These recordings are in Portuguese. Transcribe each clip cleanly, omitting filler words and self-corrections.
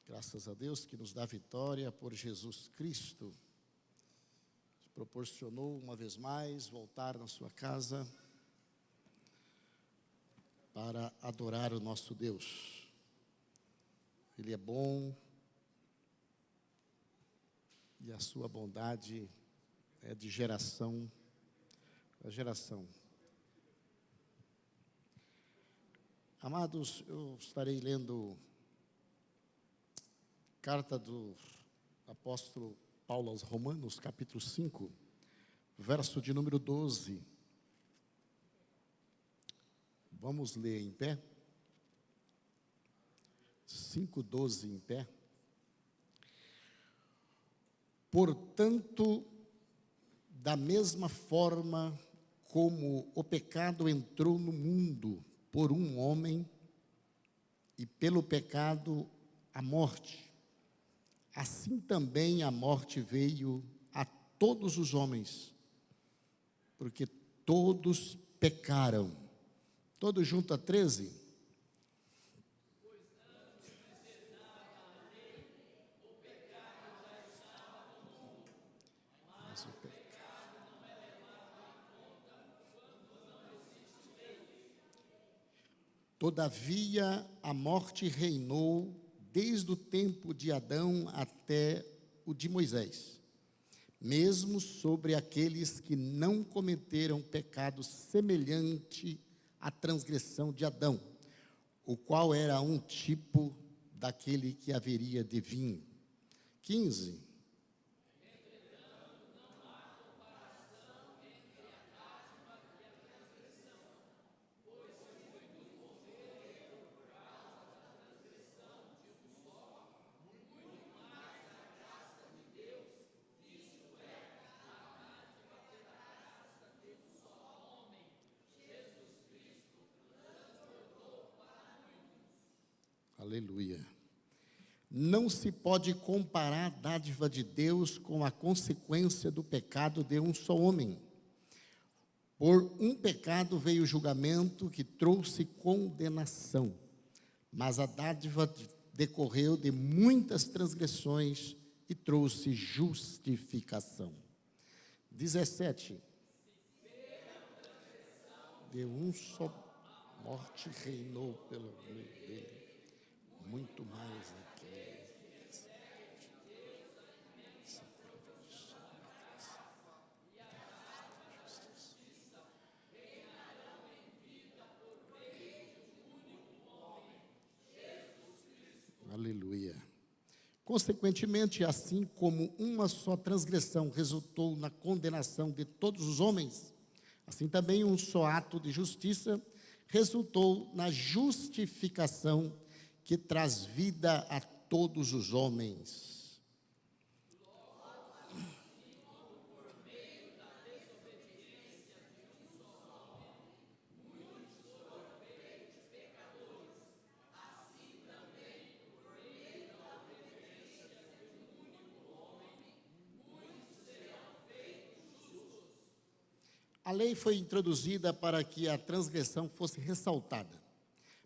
Graças a Deus que nos dá vitória por Jesus Cristo. Proporcionou uma vez mais voltar na sua casa para adorar o nosso Deus. Ele é bom e a sua bondade é de geração a geração. Amados, eu estarei lendo carta do apóstolo Paulo aos Romanos, capítulo 5, verso de número 12. Vamos ler em pé? 5:12 em pé. Portanto, da mesma forma como o pecado entrou no mundo por um homem, e pelo pecado a morte, assim também a morte veio a todos os homens, porque todos pecaram. Todos junto a 13. Mas o pecado não é levado em conta quando não existe lei. Todavia a morte reinou desde o tempo de Adão até o de Moisés, mesmo sobre aqueles que não cometeram pecado semelhante à transgressão de Adão, o qual era um tipo daquele que haveria de vir. 15. Aleluia. Não se pode comparar a dádiva de Deus com a consequência do pecado de um só homem. Por um pecado veio o julgamento que trouxe condenação, mas a dádiva decorreu de muitas transgressões e trouxe justificação. 17. De um só morte reinou pelo meio dele, muito mais aquele. Aleluia. Consequentemente, assim como uma só transgressão resultou na condenação de todos os homens, assim também um só ato de justiça resultou na justificação que traz vida a todos os homens. A lei foi introduzida para que a transgressão fosse ressaltada,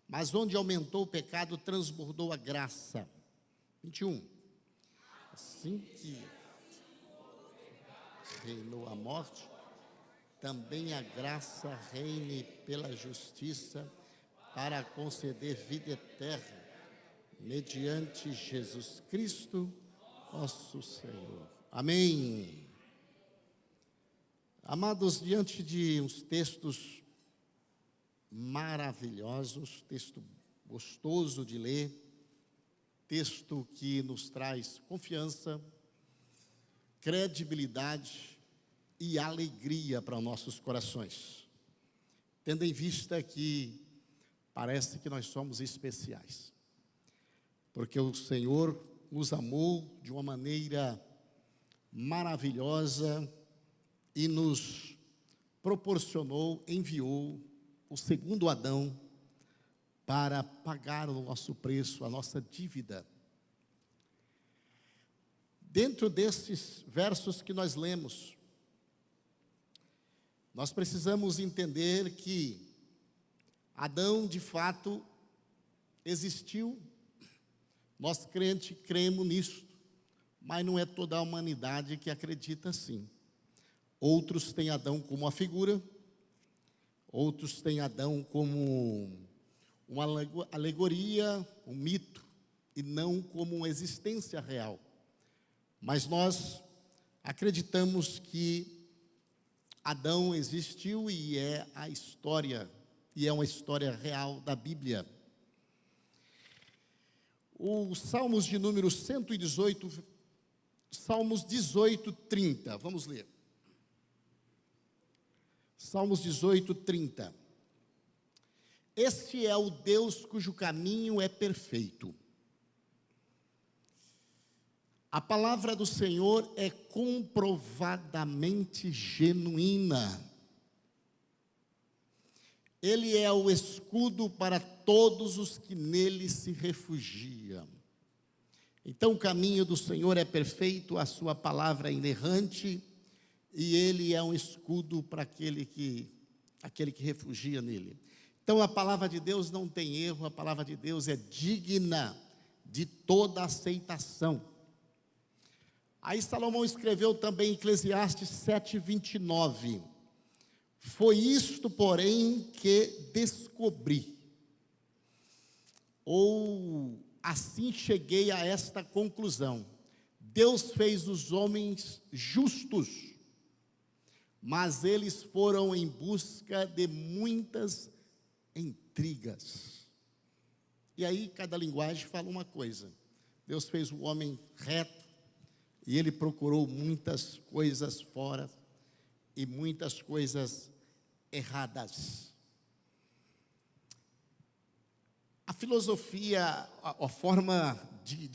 mas onde aumentou o pecado, transbordou a graça. 21. Assim que reinou a morte, também a graça reine pela justiça para conceder vida eterna, mediante Jesus Cristo, nosso Senhor. Amém. Amados, diante de uns textos maravilhosos, texto gostoso de ler, texto que nos traz confiança, credibilidade e alegria para nossos corações, tendo em vista que parece que nós somos especiais, porque o Senhor nos amou de uma maneira maravilhosa e nos proporcionou, enviou o segundo Adão para pagar o nosso preço, a nossa dívida. Dentro desses versos que nós lemos, nós precisamos entender que Adão, de fato, existiu Nós crentes cremos nisso, mas não é toda a humanidade que acredita assim. Outros têm Adão como uma figura, outros têm Adão como uma alegoria, um mito, e não como uma existência real. Mas nós acreditamos que Adão existiu e é a história, e é uma história real da Bíblia. O Salmos de número 118, Salmos 18, 30, vamos ler. Salmos 18, 30. Este é o Deus cujo caminho é perfeito. A palavra do Senhor é comprovadamente genuína. Ele é o escudo para todos os que nele se refugiam. Então o caminho do Senhor é perfeito, a sua palavra é inerrante, e ele é um escudo para aquele que refugia nele. Então a palavra de Deus não tem erro, a palavra de Deus é digna de toda aceitação. Aí Salomão escreveu também em Eclesiastes 7:29. Foi isto, porém, que descobri, ou assim cheguei a esta conclusão: Deus fez os homens justos, mas eles foram em busca de muitas intrigas. E aí cada linguagem fala uma coisa. Deus fez o homem reto, e ele procurou muitas coisas fora, e muitas coisas erradas. A filosofia, a forma de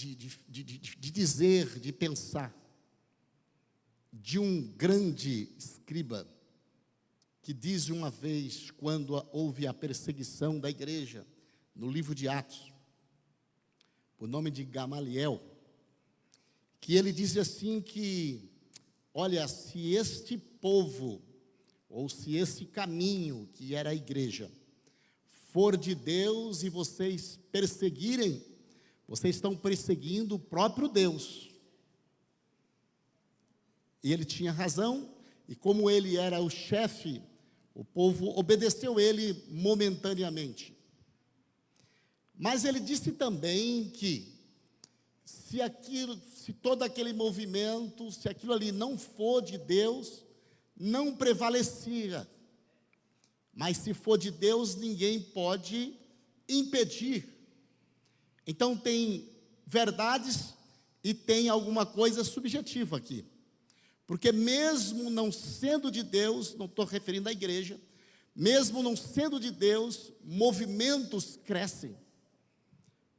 dizer, de pensar, de um grande escriba, que diz uma vez, quando houve a perseguição da igreja, no livro de Atos, o nome de Gamaliel, que ele diz assim que, olha, se este povo, ou se esse caminho, que era a igreja, for de Deus e vocês perseguirem, vocês estão perseguindo o próprio Deus. E ele tinha razão, e como ele era o chefe, o povo obedeceu ele momentaneamente. Mas ele disse também que, se todo aquele movimento, se aquilo ali não for de Deus, não prevalecia. Mas se for de Deus, ninguém pode impedir. Então tem verdades e tem alguma coisa subjetiva aqui. Porque mesmo não sendo de Deus, não estou referindo à igreja, mesmo não sendo de Deus, movimentos crescem.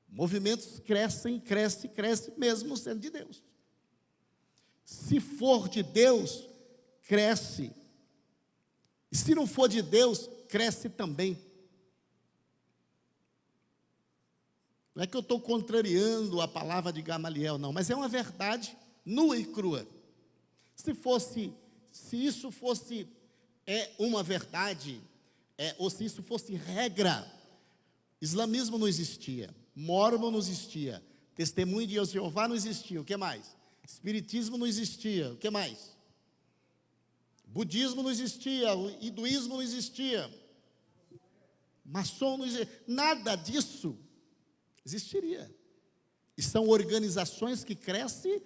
Movimentos crescem, crescem, mesmo não sendo de Deus. Se for de Deus, cresce. E se não for de Deus, cresce também. Não é que eu estou contrariando a palavra de Gamaliel, não, mas é uma verdade nua e crua. Se isso fosse uma verdade, ou se isso fosse regra, islamismo não existia, mórmon não existia, testemunho de Jeová não existia, o que mais? Espiritismo não existia, o que mais? Budismo não existia, o hinduísmo não existia, maçom não existia, nada disso existiria. E são organizações que crescem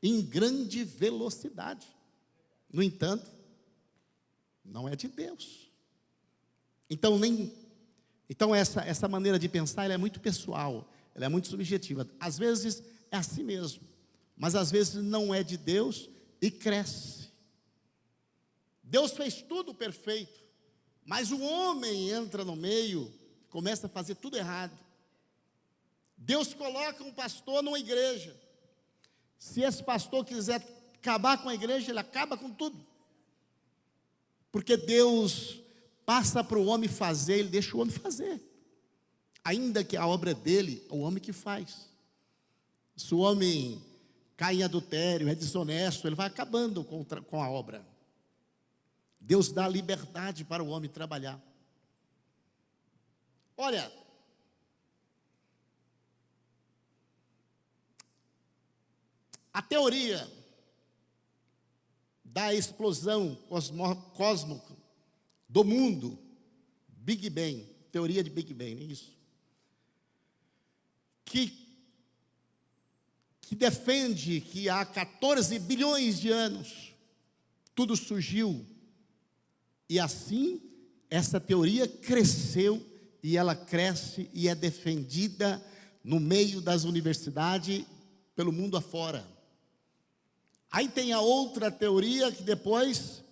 em grande velocidade. No entanto, não é de Deus. Então essa maneira de pensar, ela é muito pessoal, ela é muito subjetiva. Às vezes é assim mesmo, mas às vezes não é de Deus e cresce. Deus fez tudo perfeito, mas o homem entra no meio, começa a fazer tudo errado. Deus coloca um pastor numa igreja. Se esse pastor quiser acabar com a igreja, ele acaba com tudo. Porque Deus passa para o homem fazer, ele deixa o homem fazer. Ainda que a obra é dele, é o homem que faz. Se o homem cai em adultério, é desonesto, ele vai acabando com a obra. Deus dá liberdade para o homem trabalhar. Olha, A teoria da explosão cósmica do mundo, Big Bang, teoria de Big Bang, é isso. Que defende que há 14 bilhões de anos tudo surgiu. E assim, essa teoria cresceu e ela cresce e é defendida no meio das universidades pelo mundo afora. Aí tem a outra teoria que depois,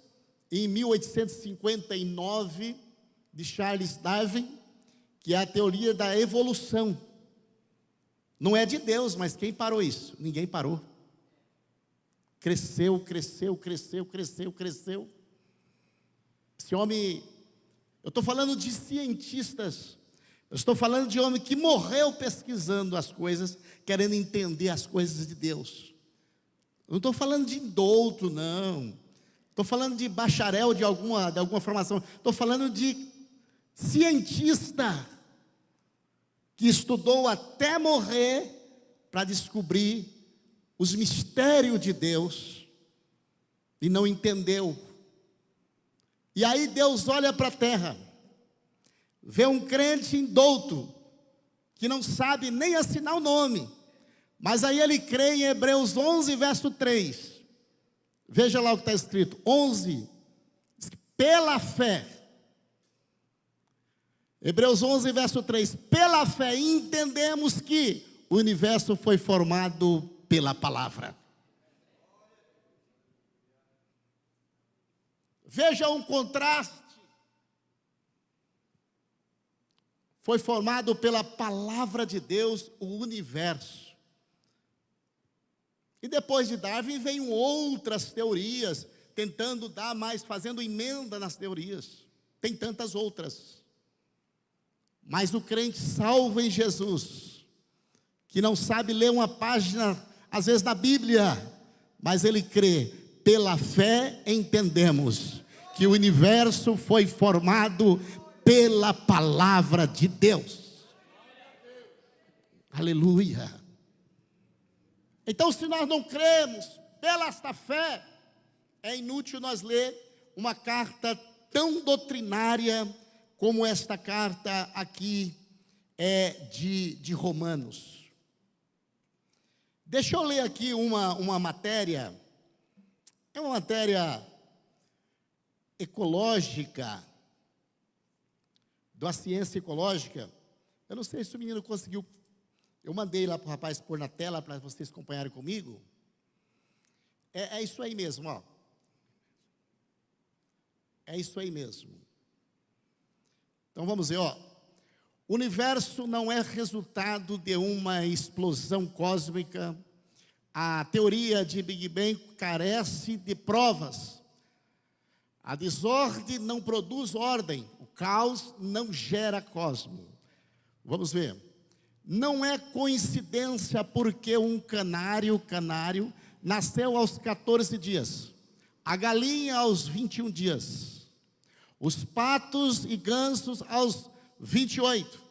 em 1859, de Charles Darwin, que é a teoria da evolução. Não é de Deus, mas quem parou isso? Ninguém parou. Cresceu, cresceu, cresceu, cresceu, cresceu. Esse homem, eu estou falando de cientistas, eu estou falando de homem que morreu pesquisando as coisas, querendo entender as coisas de Deus. Eu não estou falando de douto, não. Estou falando de bacharel de alguma formação. Estou falando de cientista que estudou até morrer para descobrir os mistérios de Deus e não entendeu. E aí Deus olha para a terra, vê um crente indouto, que não sabe nem assinar o nome, mas aí ele crê em Hebreus 11, verso 3. Veja lá o que está escrito, 11, pela fé. Hebreus 11, verso 3. Pela fé entendemos que o universo foi formado pela palavra. Veja um contraste. Foi formado pela palavra de Deus o universo. E depois de Darwin veio outras teorias, tentando dar mais, fazendo emenda nas teorias. Tem tantas outras. Mas o crente salvo em Jesus, que não sabe ler uma página, às vezes na Bíblia, mas ele crê, pela fé entendemos que o universo foi formado pela palavra de Deus. Aleluia. Então, se nós não cremos pela esta fé, é inútil nós ler uma carta tão doutrinária como esta carta aqui é de Romanos. Deixa eu ler aqui uma matéria, é uma matéria ecológica, da ciência ecológica. Eu não sei se o menino conseguiu, eu mandei lá para o rapaz pôr na tela para vocês acompanharem comigo. É isso aí mesmo, ó. É isso aí mesmo. Então vamos ver, ó. O universo não é resultado de uma explosão cósmica. A teoria de Big Bang carece de provas. A desordem não produz ordem. O caos não gera cosmos. Vamos ver. Não é coincidência porque um canário nasceu aos 14 dias. A galinha aos 21 dias. Os patos e gansos aos 28.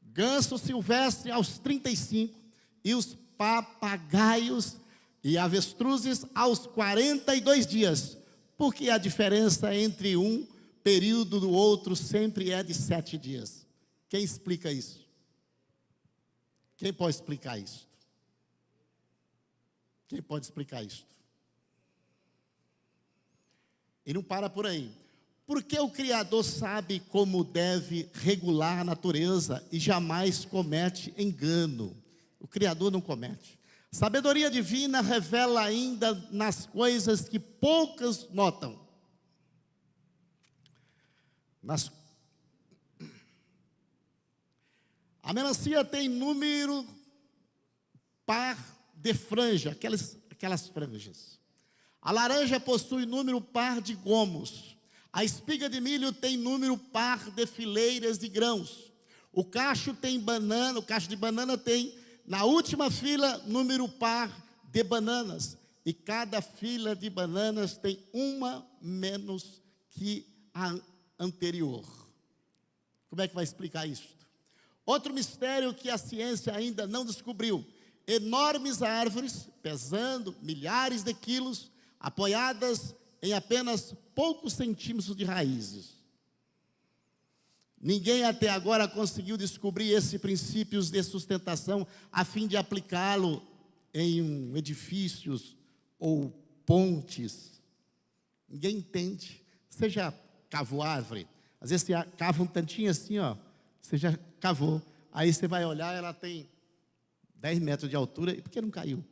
Ganso silvestre aos 35. E os papagaios e avestruzes aos 42 dias. Porque a diferença entre um período do outro sempre é de 7 dias. Quem explica isso? Quem pode explicar isso? Quem pode explicar isso? E não para por aí. Porque o Criador sabe como deve regular a natureza e jamais comete engano. O Criador não comete. Sabedoria divina revela ainda nas coisas que poucas notam. A melancia tem número par de franja, aquelas franjas. A laranja possui número par de gomos. A espiga de milho tem número par de fileiras de grãos. O cacho de banana tem, na última fila, número par de bananas. E cada fila de bananas tem uma menos que a anterior. Como é que vai explicar isso? Outro mistério que a ciência ainda não descobriu enormes árvores, pesando milhares de quilos, apoiadas em apenas poucos centímetros de raízes. Ninguém até agora conseguiu descobrir esses princípios de sustentação a fim de aplicá-lo em edifícios ou pontes. Ninguém entende. Você já cavou árvore? Às vezes você cava um tantinho assim, ó. Você já cavou. Aí você vai olhar, ela tem 10 metros de altura. E por que não caiu?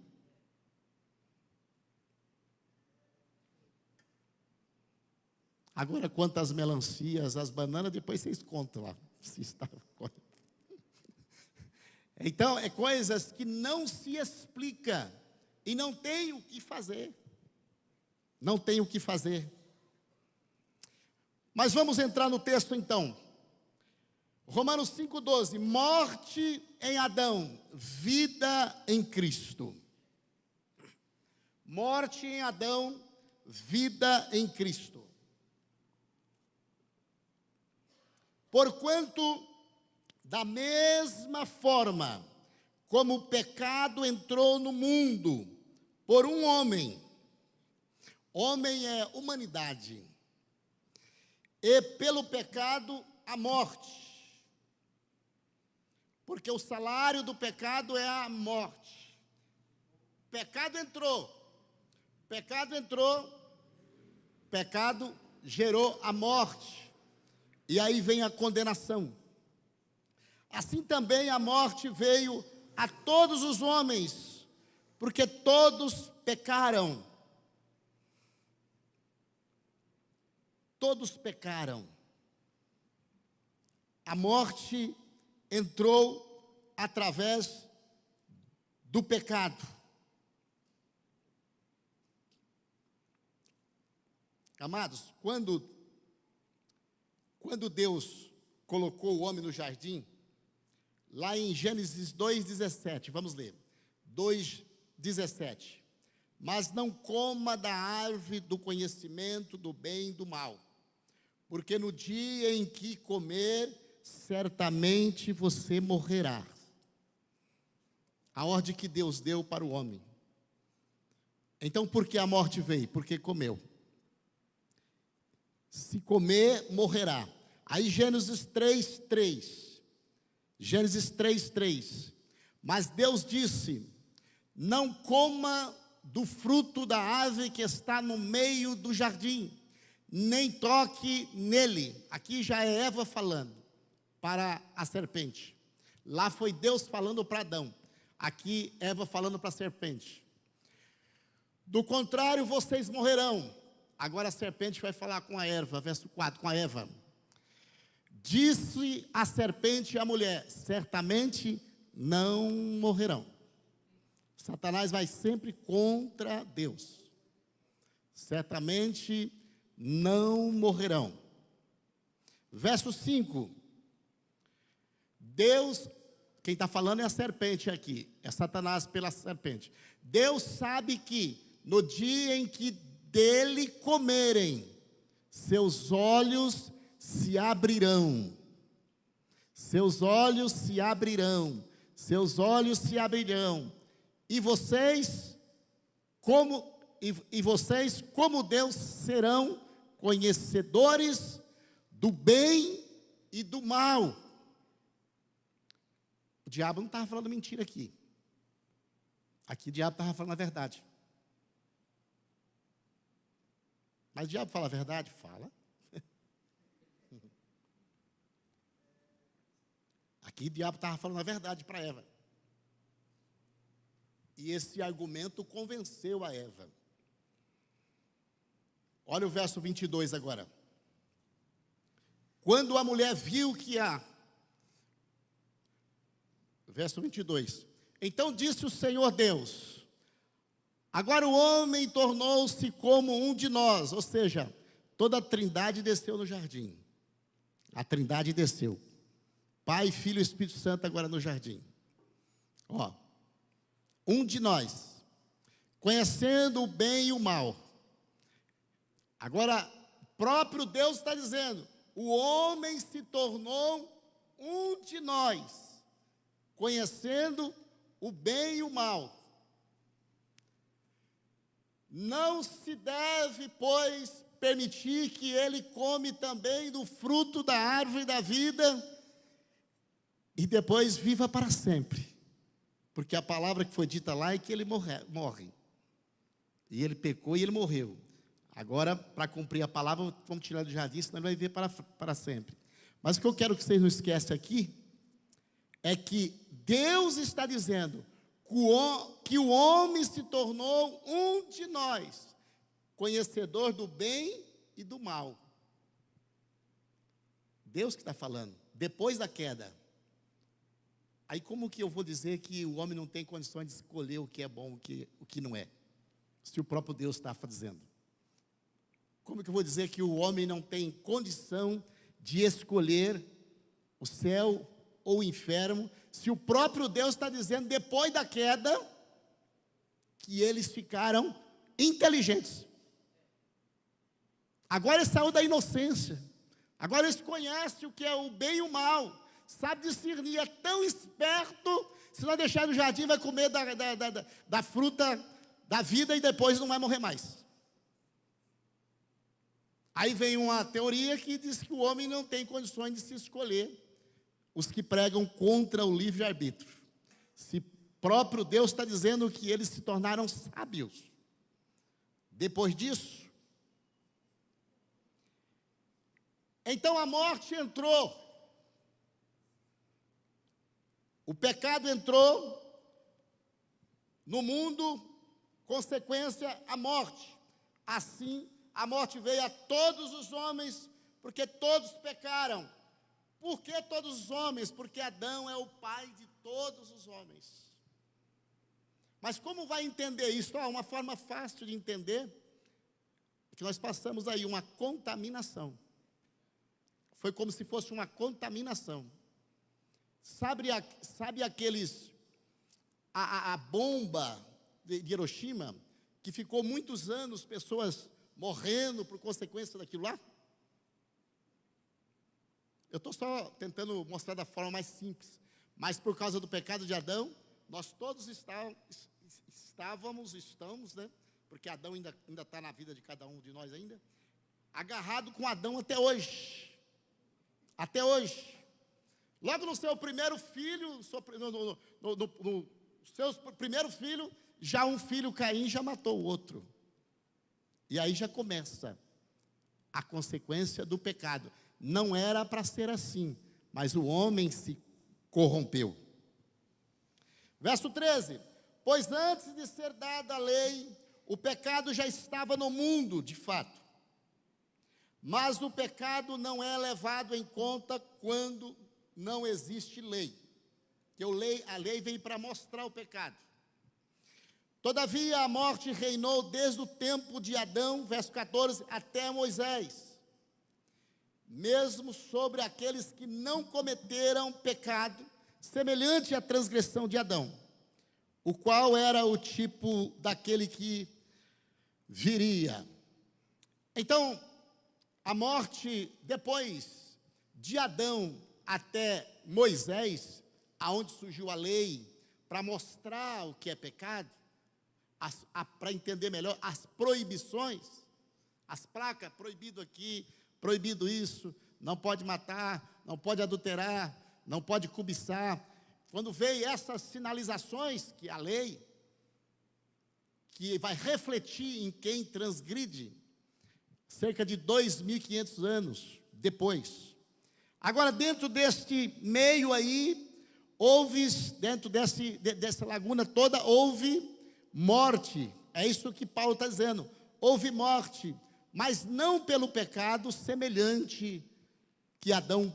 Agora, quanto às melancias, as bananas, depois vocês contam lá. Se estava... Então, é coisas que não se explica. E não tem o que fazer. Não tem o que fazer. Mas vamos entrar no texto então. Romanos 5,12. Morte em Adão, vida em Cristo. Morte em Adão, vida em Cristo. Porquanto, da mesma forma como o pecado entrou no mundo por um homem, homem é humanidade, e pelo pecado a morte, porque o salário do pecado é a morte. Pecado entrou, pecado gerou a morte. E aí vem a condenação. Assim também a morte veio a todos os homens, porque todos pecaram. Todos pecaram. A morte entrou através do pecado. Amados, quando Deus colocou o homem no jardim, lá em Gênesis 2,17, vamos ler, 2,17, mas não coma da árvore do conhecimento do bem e do mal, porque no dia em que comer, certamente você morrerá. A ordem que Deus deu para o homem. Então, por que a morte veio? Porque comeu. Se comer, morrerá. Aí Gênesis 3:3. Gênesis 3:3. Mas Deus disse: não coma do fruto da árvore que está no meio do jardim, nem toque nele. Aqui já é Eva falando para a serpente. Lá foi Deus falando para Adão. Aqui Eva falando para a serpente. Do contrário, vocês morrerão. Agora a serpente vai falar com a Eva, verso 4, com a Eva. Disse a serpente à mulher: certamente não morrerão. Satanás vai sempre contra Deus. Certamente não morrerão. Verso 5. Deus, quem está falando é a serpente aqui, é Satanás pela serpente. Deus sabe que no dia em que dele comerem, seus olhos se abrirão. Seus olhos se abrirão. Seus olhos se abrirão. E vocês, como Deus, serão conhecedores do bem e do mal. O diabo não estava falando mentira aqui. Aqui o diabo estava falando a verdade. Mas o diabo fala a verdade? Fala. Aqui o diabo estava falando a verdade para Eva. E esse argumento convenceu a Eva. Olha o verso 22 agora. Quando a mulher viu que verso 22. Então disse o Senhor Deus: agora o homem tornou-se como um de nós. Ou seja, toda a trindade desceu no jardim. A trindade desceu. Pai, Filho e Espírito Santo agora no jardim. Ó, um de nós, conhecendo o bem e o mal. Agora, próprio Deus está dizendo: o homem se tornou um de nós, conhecendo o bem e o mal. Não se deve, pois, permitir que ele come também do fruto da árvore da vida e depois viva para sempre. Porque a palavra que foi dita lá é que ele morre. E ele pecou e ele morreu. Agora, para cumprir a palavra, vamos tirar do jardim, senão ele vai viver para sempre. Mas o que eu quero que vocês não esqueçam aqui é que Deus está dizendo que o homem se tornou um de nós, conhecedor do bem e do mal. Deus que está falando, depois da queda. Aí como que eu vou dizer que o homem não tem condições de escolher o que é bom, o que não é? Se o próprio Deus está dizendo. Como que eu vou dizer que o homem não tem condição de escolher o céu ou o inferno, se o próprio Deus está dizendo, depois da queda, que eles ficaram inteligentes. Agora eles saíram da inocência. Agora eles conhecem o que é o bem e o mal. Sabe discernir, é tão esperto, se não deixar no jardim, vai comer da fruta da vida e depois não vai morrer mais. Aí vem uma teoria que diz que o homem não tem condições de se escolher. Os que pregam contra o livre-arbítrio. Se próprio Deus está dizendo que eles se tornaram sábios. Depois disso, então a morte entrou. O pecado entrou no mundo, consequência, a morte. Assim, a morte veio a todos os homens, porque todos pecaram. Por que todos os homens? Porque Adão é o pai de todos os homens. Mas como vai entender isso? Uma forma fácil de entender é que nós passamos aí uma contaminação. Foi como se fosse uma contaminação. Sabe aqueles, a bomba de Hiroshima, que ficou muitos anos, pessoas morrendo por consequência daquilo lá? Eu estou só tentando mostrar da forma mais simples. Mas por causa do pecado de Adão, nós todos estamos, né? Porque Adão ainda está na vida de cada um de nós ainda, agarrado com Adão até hoje. Até hoje. Logo no seu primeiro filho, no seu primeiro filho, já um filho Caim já matou o outro. E aí já começa a consequência do pecado. Não era para ser assim, mas o homem se corrompeu. Verso 13: pois antes de ser dada a lei, o pecado já estava no mundo, de fato. Mas o pecado não é levado em conta quando não existe lei. Porque a lei veio para mostrar o pecado. Todavia a morte reinou desde o tempo de Adão, verso 14, até Moisés. Mesmo sobre aqueles que não cometeram pecado, semelhante à transgressão de Adão, o qual era o tipo daquele que viria. Então, a morte, depois de Adão até Moisés, aonde surgiu a lei, para mostrar o que é pecado, para entender melhor as proibições, as placas, proibido aqui, proibido isso, não pode matar, não pode adulterar, não pode cobiçar. Quando veio essas sinalizações, que a lei, que vai refletir em quem transgride, cerca de 2.500 anos depois. Agora, dentro deste meio aí, dentro dessa laguna toda, houve morte. É isso que Paulo está dizendo. Houve morte, mas não pelo pecado semelhante que Adão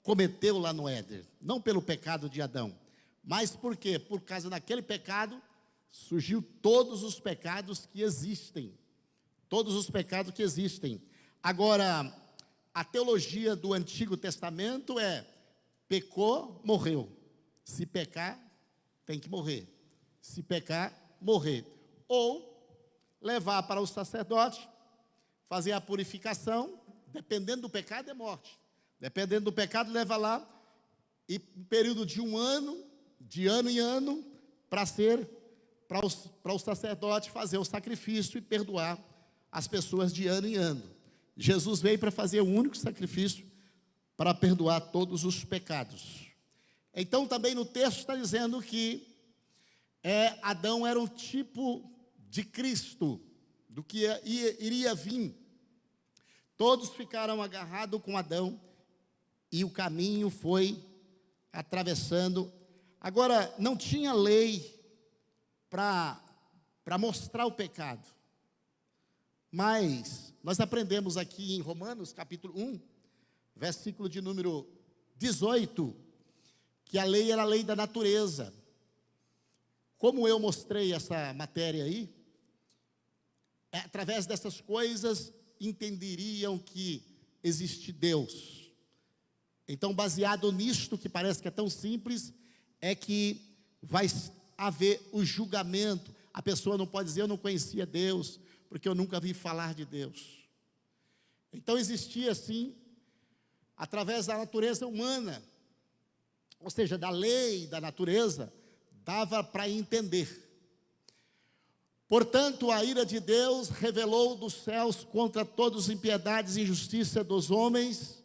cometeu lá no Éden. Não pelo pecado de Adão. Mas por quê? Por causa daquele pecado, surgiu todos os pecados que existem. Todos os pecados que existem. Agora, a teologia do Antigo Testamento é: pecou, morreu. Se pecar, tem que morrer. Se pecar, morrer. Ou levar para o sacerdote, fazer a purificação, dependendo do pecado é morte. Dependendo do pecado, leva lá, e um período de um ano, de ano em ano, para o sacerdote fazer o sacrifício e perdoar as pessoas de ano em ano. Jesus veio para fazer o único sacrifício para perdoar todos os pecados. Então também no texto está dizendo que Adão era um tipo de Cristo, do que iria vir. Todos ficaram agarrados com Adão e o caminho foi atravessando. Agora, não tinha lei para mostrar o pecado, mas nós aprendemos aqui em Romanos capítulo 1, versículo de número 18, que a lei era a lei da natureza. Como eu mostrei essa matéria aí, através dessas coisas entenderiam que existe Deus. Então, baseado nisto, que parece que é tão simples, é que vai haver o julgamento. A pessoa não pode dizer, eu não conhecia Deus, porque eu nunca vi falar de Deus. Então, existia assim, através da natureza humana, ou seja, da lei, da natureza, dava para entender. Portanto, a ira de Deus revelou dos céus contra todas as impiedades e injustiça dos homens,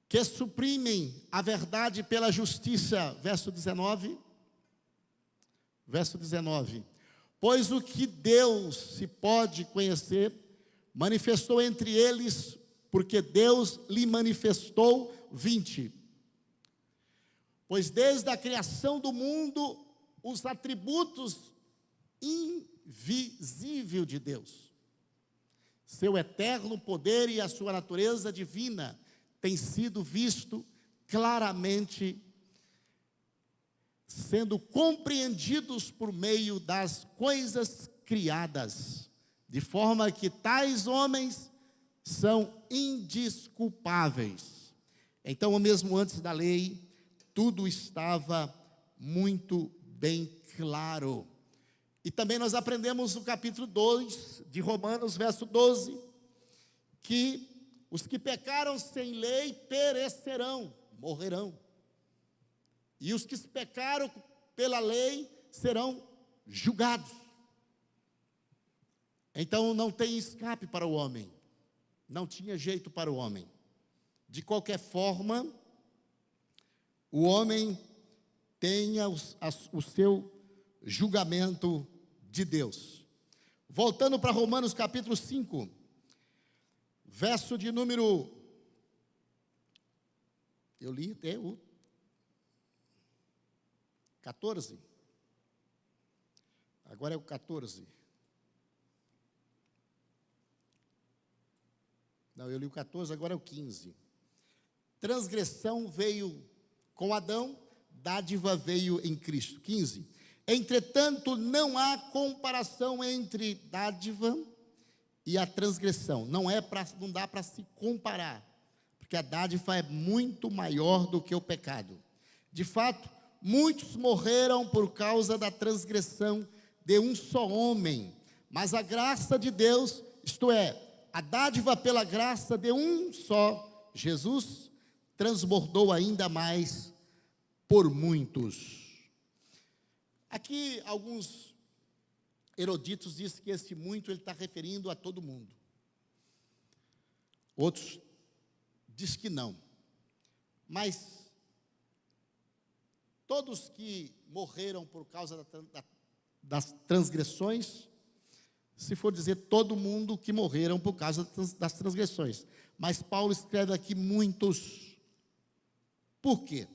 que suprimem a verdade pela justiça. Verso 19. Pois o que Deus se pode conhecer, manifestou entre eles, porque Deus lhe manifestou. 20. Pois desde a criação do mundo, os atributos invisíveis de Deus, seu eterno poder e a sua natureza divina, tem sido visto claramente, sendo compreendidos por meio das coisas criadas, de forma que tais homens são indesculpáveis. Então, mesmo antes da lei, tudo estava muito bem claro. E também nós aprendemos no capítulo 2 de Romanos, verso 12, que os que pecaram sem lei perecerão, morrerão. E os que pecaram pela lei serão julgados. Então não tem escape para o homem. Não tinha jeito para o homem. De qualquer forma, o homem tenha o seu julgamento de Deus. Voltando para Romanos capítulo 5, verso de número, eu li até o 14, agora é o 14, não, eu li o 14, agora é o 15. Transgressão veio com Adão, dádiva veio em Cristo. 15. Entretanto, não há comparação entre dádiva e a transgressão. Não dá para se comparar, porque a dádiva é muito maior do que o pecado. De fato, muitos morreram por causa da transgressão de um só homem, mas a graça de Deus, isto é, a dádiva pela graça de um só, Jesus, transbordou ainda mais por muitos. Aqui alguns eruditos dizem que esse muito ele está referindo a todo mundo. Outros dizem que não. Mas todos que morreram por causa das transgressões, se for dizer todo mundo que morreram por causa das transgressões. Mas Paulo escreve aqui muitos. Por quê?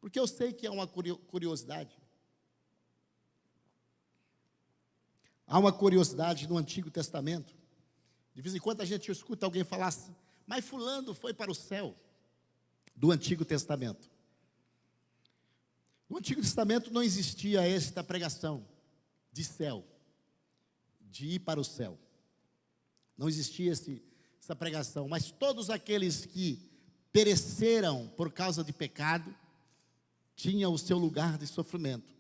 Porque eu sei que é uma curiosidade. Há uma curiosidade no Antigo Testamento. De vez em quando a gente escuta alguém falar assim, mas fulano foi para o céu, do Antigo Testamento. No Antigo Testamento não existia esta pregação de céu, de ir para o céu. Não existia essa pregação, mas todos aqueles que pereceram por causa de pecado, tinham o seu lugar de sofrimento.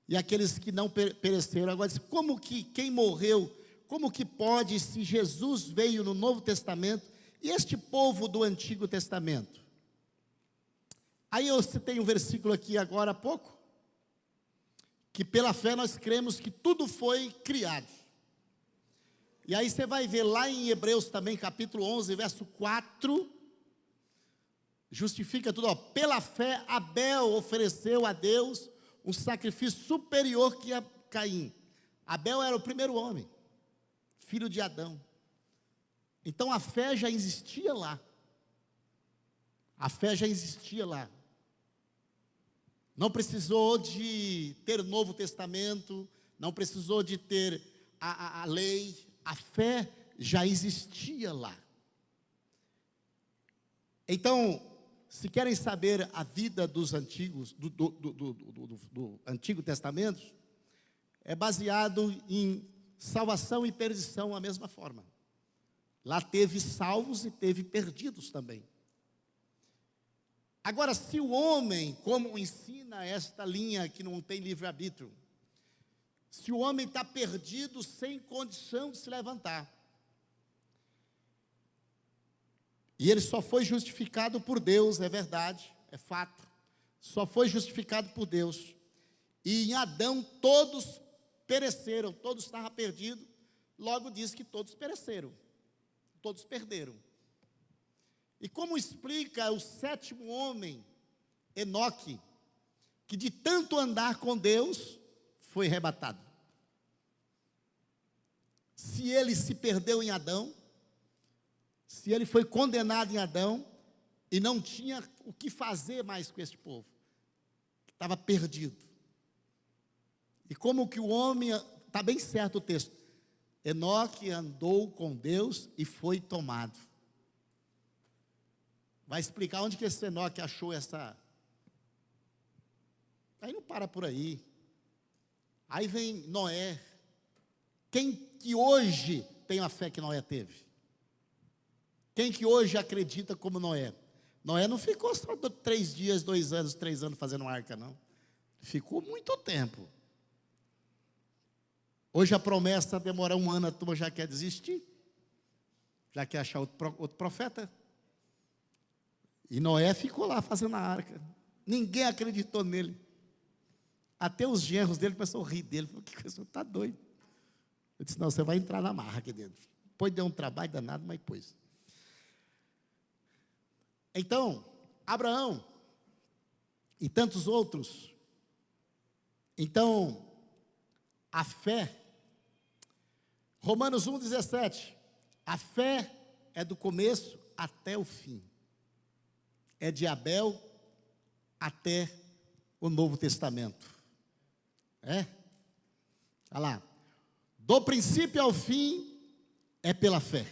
E aqueles que não pereceram, agora diz, como que quem morreu, como que pode, se Jesus veio no Novo Testamento, e este povo do Antigo Testamento? Aí eu citei um versículo aqui agora há pouco, que pela fé nós cremos que tudo foi criado. E aí você vai ver lá em Hebreus também, capítulo 11, verso 4, justifica tudo, ó. Pela fé, Abel ofereceu a Deus um sacrifício superior que a Caim. Abel era o primeiro homem, filho de Adão. Então a fé já existia lá. A fé já existia lá. Não precisou de ter o Novo Testamento, não precisou de ter a lei. A fé já existia lá. Então, se querem saber a vida dos antigos, do Antigo Testamento, é baseado em salvação e perdição da mesma forma. Lá teve salvos e teve perdidos também. Agora, se o homem, como ensina esta linha que não tem livre-arbítrio, se o homem está perdido sem condição de se levantar, e ele só foi justificado por Deus, é verdade, é fato, só foi justificado por Deus, e em Adão todos pereceram, todos estavam perdidos, logo diz que todos pereceram, todos perderam. E como explica o sétimo homem, Enoque, que de tanto andar com Deus, foi arrebatado. Se ele se perdeu em Adão, se ele foi condenado em Adão, e não tinha o que fazer mais com este povo, que estava perdido. E como que o homem, está bem certo o texto, Enoque andou com Deus e foi tomado. Vai explicar onde que esse Enoque achou essa... Aí não para por aí. Aí vem Noé. Quem que hoje tem a fé que Noé teve? Quem que hoje acredita como Noé? Noé não ficou só 3 dias, 2 anos, 3 anos fazendo uma arca, não. Ficou muito tempo. Hoje a promessa demora 1 ano, a turma já quer desistir. Já quer achar outro profeta. E Noé ficou lá fazendo a arca. Ninguém acreditou nele. Até os genros dele começaram a rir dele. Falou, que coisa, está doido. Eu disse, não, você vai entrar na marra aqui dentro. Depois deu um trabalho danado, mas pôs. Então, Abraão e tantos outros. Então, a fé, Romanos 1,17, a fé é do começo até o fim. É de Abel até o Novo Testamento. É? Olha lá. Do princípio ao fim é pela fé.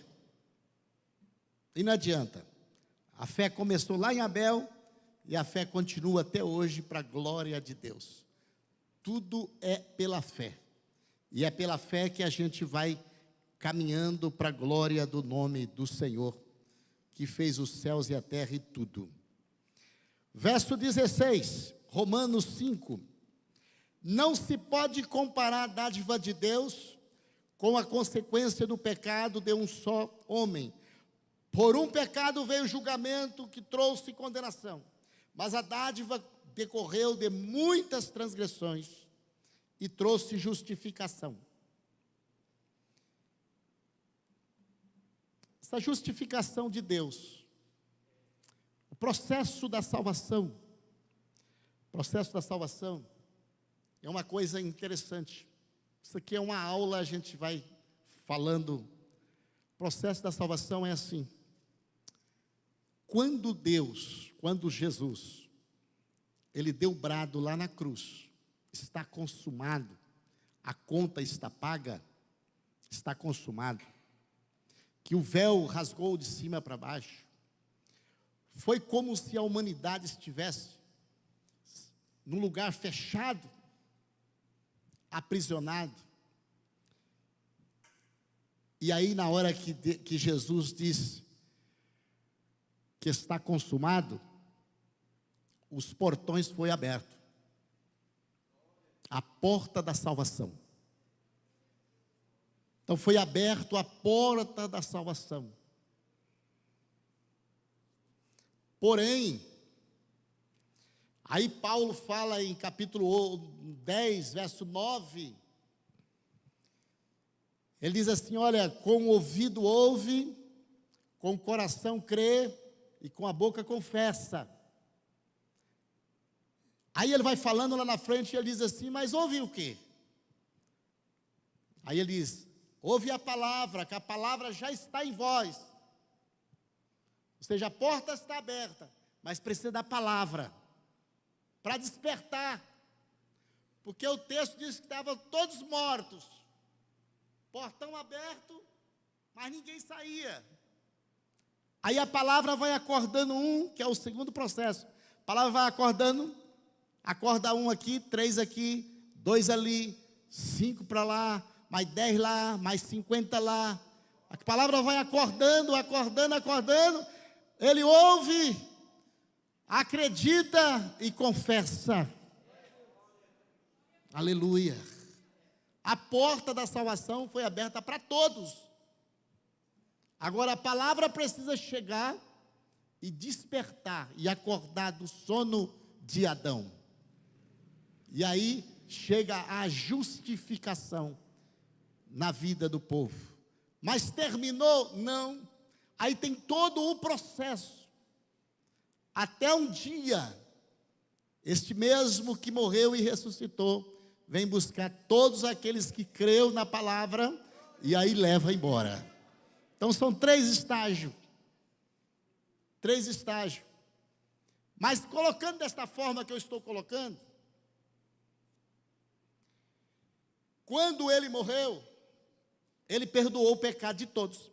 E não adianta. A fé começou lá em Abel e a fé continua até hoje para a glória de Deus. Tudo é pela fé. E é pela fé que a gente vai caminhando para a glória do nome do Senhor, que fez os céus e a terra e tudo. Verso 16, Romanos 5. Não se pode comparar a dádiva de Deus com a consequência do pecado de um só homem. Por um pecado veio o julgamento que trouxe condenação, mas a dádiva decorreu de muitas transgressões e trouxe justificação. Essa justificação de Deus, o processo da salvação, é uma coisa interessante. Isso aqui é uma aula, a gente vai falando. O processo da salvação é assim. Quando Jesus, ele deu o brado lá na cruz, está consumado, a conta está paga, está consumado, que o véu rasgou de cima para baixo, foi como se a humanidade estivesse num lugar fechado, aprisionado. E aí na hora que Jesus disse que está consumado, os portões foi aberto. A porta da salvação. Então foi aberto a porta da salvação. Porém, Aí Paulo fala em capítulo 10, verso 9, ele diz assim, olha, com o ouvido ouve, com o coração crê e com a boca confessa. Aí ele vai falando lá na frente e ele diz assim, mas ouve o quê? Aí ele diz, ouve a palavra, que a palavra já está em vós. Ou seja, a porta está aberta, mas precisa da palavra para despertar. Porque o texto diz que estavam todos mortos, portão aberto, mas ninguém saía. Aí a palavra vai acordando que é o segundo processo. A palavra vai acordando, acorda um aqui, 3 aqui, 2 ali, 5 para lá, mais 10 lá, mais 50 lá. A palavra vai acordando, ele ouve, acredita e confessa. Aleluia. A porta da salvação foi aberta para todos. Agora a palavra precisa chegar e despertar e acordar do sono de Adão. E aí chega a justificação na vida do povo. Mas terminou? Não. Aí tem todo o processo. Até um dia, este mesmo que morreu e ressuscitou, vem buscar todos aqueles que creu na palavra e aí leva embora. Então são 3 estágios. 3 estágios. Mas colocando desta forma que eu estou colocando, quando ele morreu, ele perdoou o pecado de todos.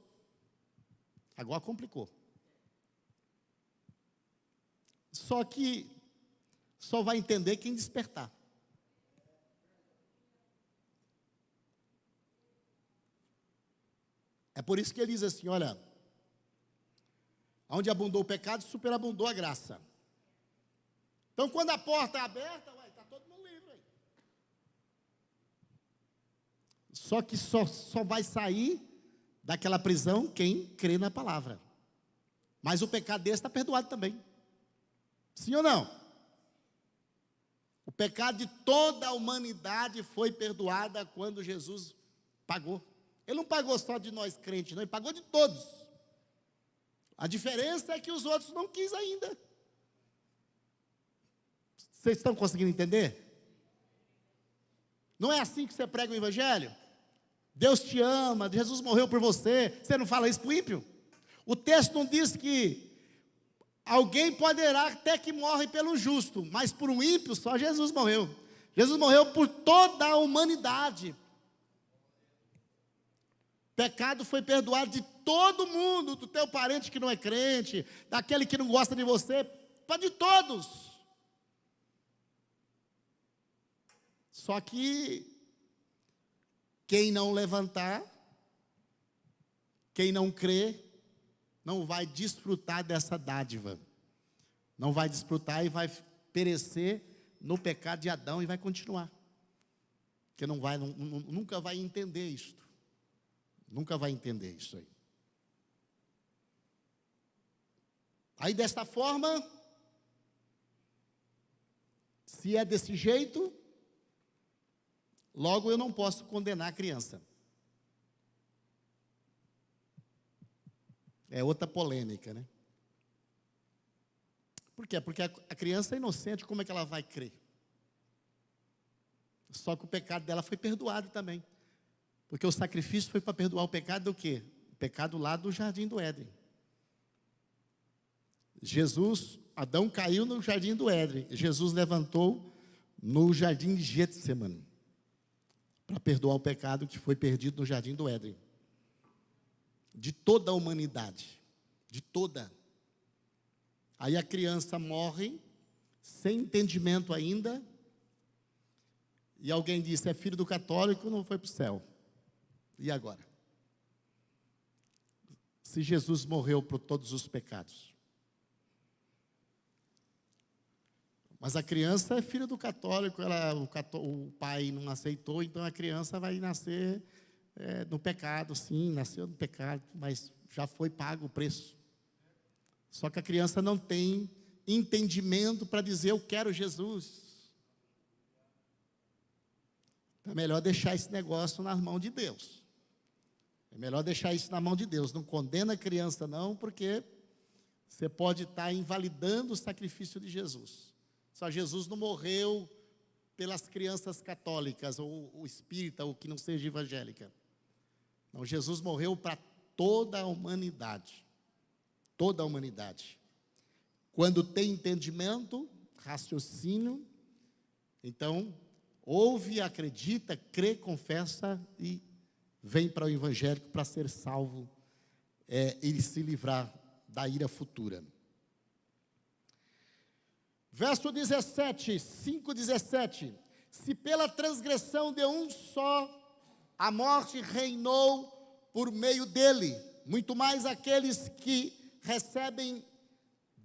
Agora complicou. Só que só vai entender quem despertar. É por isso que ele diz assim, olha, onde abundou o pecado, superabundou a graça. Então quando a porta é aberta, está todo mundo livre aí. Só que só vai sair daquela prisão quem crê na palavra. Mas o pecado desse está perdoado também. Sim ou não? O pecado de toda a humanidade foi perdoada quando Jesus pagou. Ele não pagou só de nós crentes, não, ele pagou de todos. A diferença é que os outros não quis ainda. Vocês estão conseguindo entender? Não é assim que você prega o evangelho? Deus te ama, Jesus morreu por você. Você não fala isso para o ímpio? O texto não diz que alguém poderá até que morre pelo justo, mas por um ímpio só Jesus morreu. Jesus morreu por toda a humanidade. Pecado foi perdoado de todo mundo, do teu parente que não é crente, daquele que não gosta de você, para de todos. Só que quem não levantar, quem não crê, não vai desfrutar dessa dádiva. Não vai desfrutar e vai perecer no pecado de Adão e vai continuar. Porque nunca vai entender isto. Nunca vai entender isso aí. Aí desta forma, se é desse jeito, logo eu não posso condenar a criança. É outra polêmica, né? Por quê? Porque a criança é inocente, como é que ela vai crer? Só que o pecado dela foi perdoado também. Porque o sacrifício foi para perdoar o pecado do quê? O pecado lá do jardim do Éden. Adão caiu no jardim do Éden. Jesus levantou no jardim de Getsemane para perdoar o pecado que foi perdido no jardim do Éden. De toda a humanidade. De toda. Aí a criança morre, sem entendimento ainda. E alguém disse, é filho do católico, não foi para o céu. E agora? Se Jesus morreu por todos os pecados. Mas a criança é filha do católico, o pai não aceitou, então a criança vai nascer no pecado, sim, nasceu no pecado, mas já foi pago o preço. Só que a criança não tem entendimento para dizer: eu quero Jesus. Então é melhor deixar esse negócio na mão de Deus. É melhor deixar isso na mão de Deus. Não condena a criança não, porque você pode estar invalidando o sacrifício de Jesus. Só Jesus não morreu pelas crianças católicas, ou espírita, ou que não seja evangélica. Não, Jesus morreu para toda a humanidade. Toda a humanidade. Quando tem entendimento, raciocínio, então, ouve, acredita, crê, confessa e vem para o evangélico para ser salvo e se livrar da ira futura. Verso 17, 5:17. Se pela transgressão de um só a morte reinou por meio dele, muito mais aqueles que recebem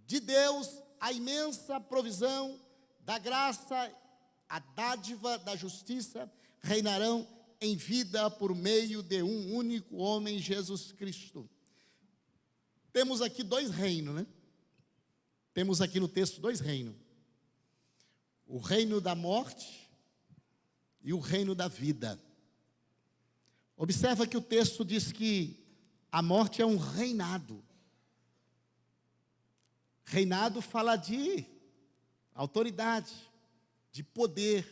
de Deus a imensa provisão da graça, a dádiva da justiça, reinarão em vida por meio de um único homem, Jesus Cristo. Temos aqui dois reinos, né? Temos aqui no texto dois reinos. O reino da morte e o reino da vida. Observa que o texto diz que a morte é um reinado. Reinado fala de autoridade, de poder,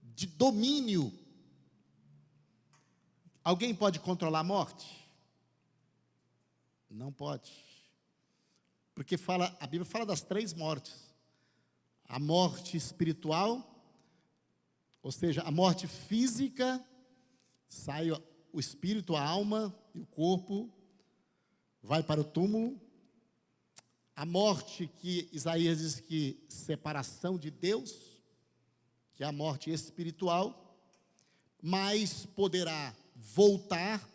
de domínio. Alguém pode controlar a morte? Não pode. Porque a Bíblia fala das três mortes. A morte espiritual, ou seja, a morte física, sai o espírito, a alma e o corpo, vai para o túmulo. A morte que Isaías diz que separação de Deus, que é a morte espiritual, mas poderá voltar,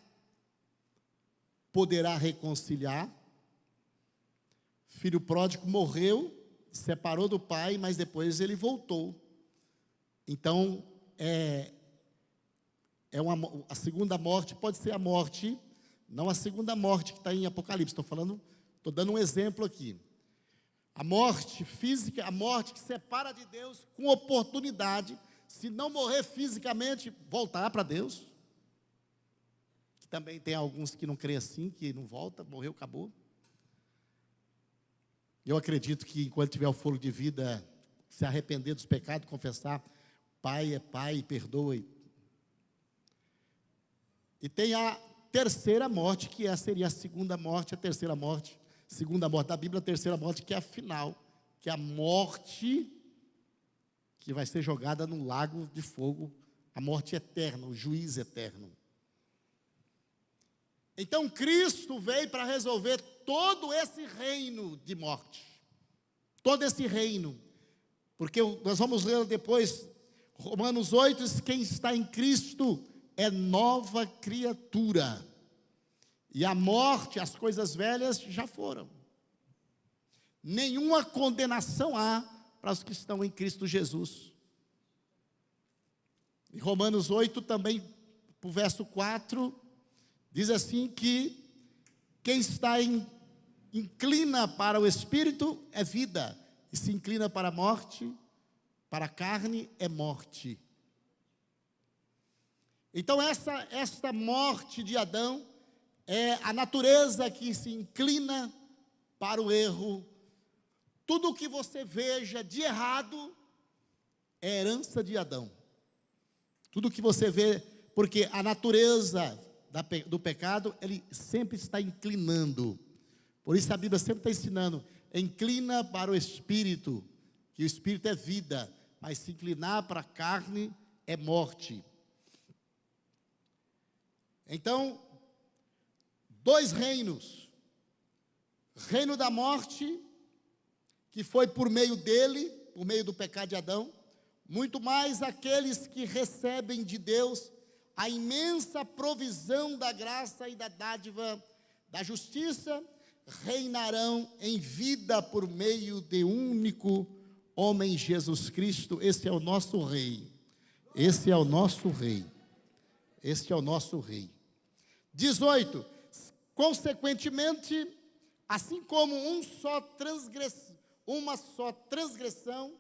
poderá reconciliar. Filho pródigo morreu, separou do pai, mas depois ele voltou. Então, a segunda morte pode ser a morte, não a segunda morte que está em Apocalipse, estou dando um exemplo aqui. A morte física, a morte que separa de Deus, com oportunidade, se não morrer fisicamente, voltar para Deus. Que também tem alguns que não creem assim, que não volta, morreu, acabou. Eu acredito que enquanto tiver o fôlego de vida, se arrepender dos pecados, confessar, Pai é Pai, perdoe. E tem a terceira morte, que seria a segunda morte, a terceira morte, segunda morte da Bíblia, a terceira morte, que é a final, que é a morte que vai ser jogada no lago de fogo, a morte eterna, o juiz eterno. Então Cristo veio para resolver todo esse reino de morte, todo esse reino, porque nós vamos ler depois, Romanos 8, diz: quem está em Cristo é nova criatura, e a morte, as coisas velhas já foram, nenhuma condenação há para os que estão em Cristo Jesus. Em Romanos 8 também, para o verso 4, diz assim que quem inclina para o Espírito é vida, e se inclina para a morte, para a carne é morte. Então esta morte de Adão é a natureza que se inclina para o erro. Tudo o que você veja de errado é herança de Adão. Tudo o que você vê, porque a natureza do pecado, ele sempre está inclinando. Por isso a Bíblia sempre está ensinando: inclina para o Espírito, que o Espírito é vida, mas se inclinar para a carne é morte. Então, dois reinos: reino da morte, que foi por meio dele, por meio do pecado de Adão, muito mais aqueles que recebem de Deus a imensa provisão da graça e da dádiva da justiça, reinarão em vida por meio de um único homem, Jesus Cristo. Esse é o nosso Rei. Esse é o nosso Rei. Este é o nosso Rei. 18. Consequentemente, assim como uma só transgressão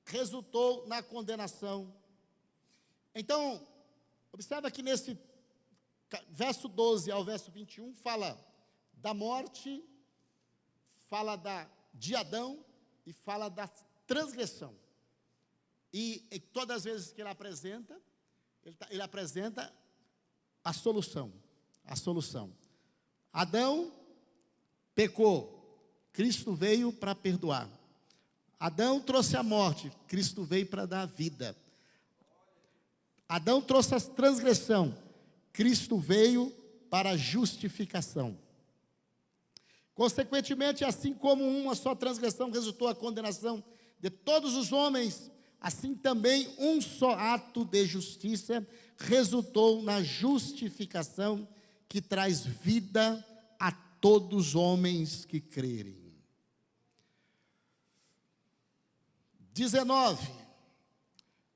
resultou na condenação. Então, observa que nesse verso 12 ao verso 21, fala da morte, fala de Adão e fala da transgressão. E todas as vezes que ele apresenta a solução. A solução. Adão pecou, Cristo veio para perdoar. Adão trouxe a morte, Cristo veio para dar a vida. Adão trouxe a transgressão, Cristo veio para a justificação. Consequentemente, assim como uma só transgressão resultou a condenação de todos os homens, assim também um só ato de justiça resultou na justificação que traz vida a todos os homens que crerem. 19.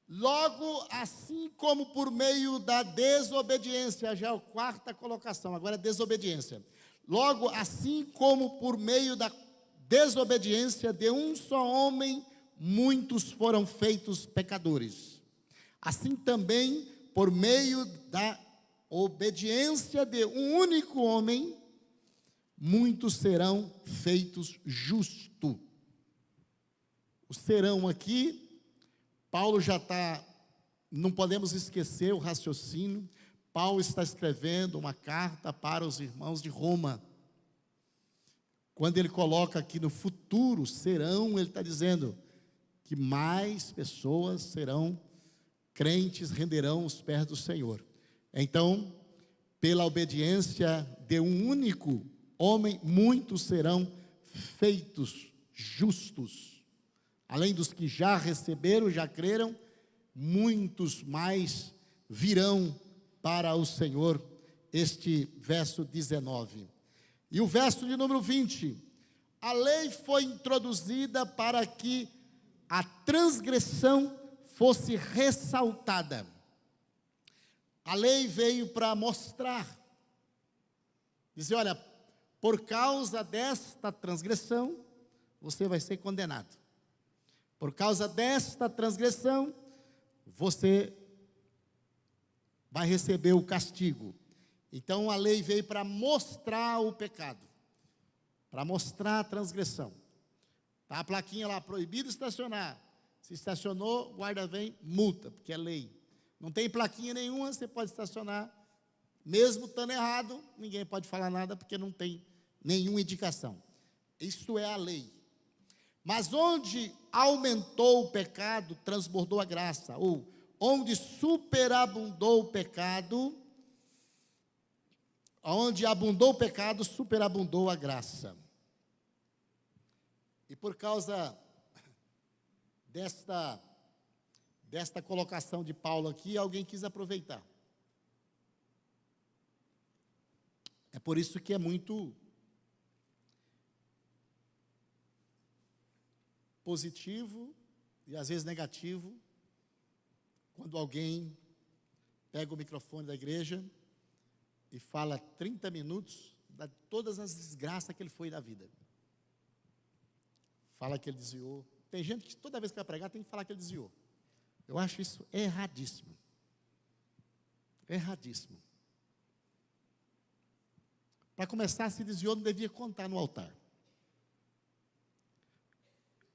Logo, assim como por meio da desobediência, já é a quarta colocação, agora é desobediência. Logo, assim como por meio da desobediência de um só homem, muitos foram feitos pecadores. Assim também, por meio da obediência de um único homem, muitos serão feitos justos. O serão aqui, Paulo já está, não podemos esquecer o raciocínio. Paulo está escrevendo uma carta para os irmãos de Roma. Quando ele coloca aqui no futuro, serão, ele está dizendo que mais pessoas serão crentes, renderão os pés do Senhor. Então, pela obediência de um único homem, muitos serão feitos justos. Além dos que já receberam, já creram, muitos mais virão para o Senhor. Este verso 19. E o verso de número 20. A lei foi introduzida para que a transgressão fosse ressaltada. A lei veio para mostrar, dizer, olha, por causa desta transgressão, você vai ser condenado. Por causa desta transgressão, você vai receber o castigo. Então a lei veio para mostrar o pecado, para mostrar a transgressão. Está a plaquinha lá, proibido estacionar. Se estacionou, guarda vem, multa, porque é lei. Não tem plaquinha nenhuma, você pode estacionar. Mesmo estando errado, ninguém pode falar nada, porque não tem nenhuma indicação. Isto é a lei. Mas onde aumentou o pecado, transbordou a graça. Ou onde superabundou o pecado, onde abundou o pecado, superabundou a graça. E por causa desta colocação de Paulo aqui, alguém quis aproveitar. É por isso que é muito positivo e às vezes negativo quando alguém pega o microfone da igreja e fala 30 minutos de todas as desgraças que ele foi da vida. Fala que ele desviou. Tem gente que toda vez que vai pregar tem que falar que ele desviou. Eu acho isso erradíssimo. Erradíssimo. Para começar, se desviou, não devia contar no altar.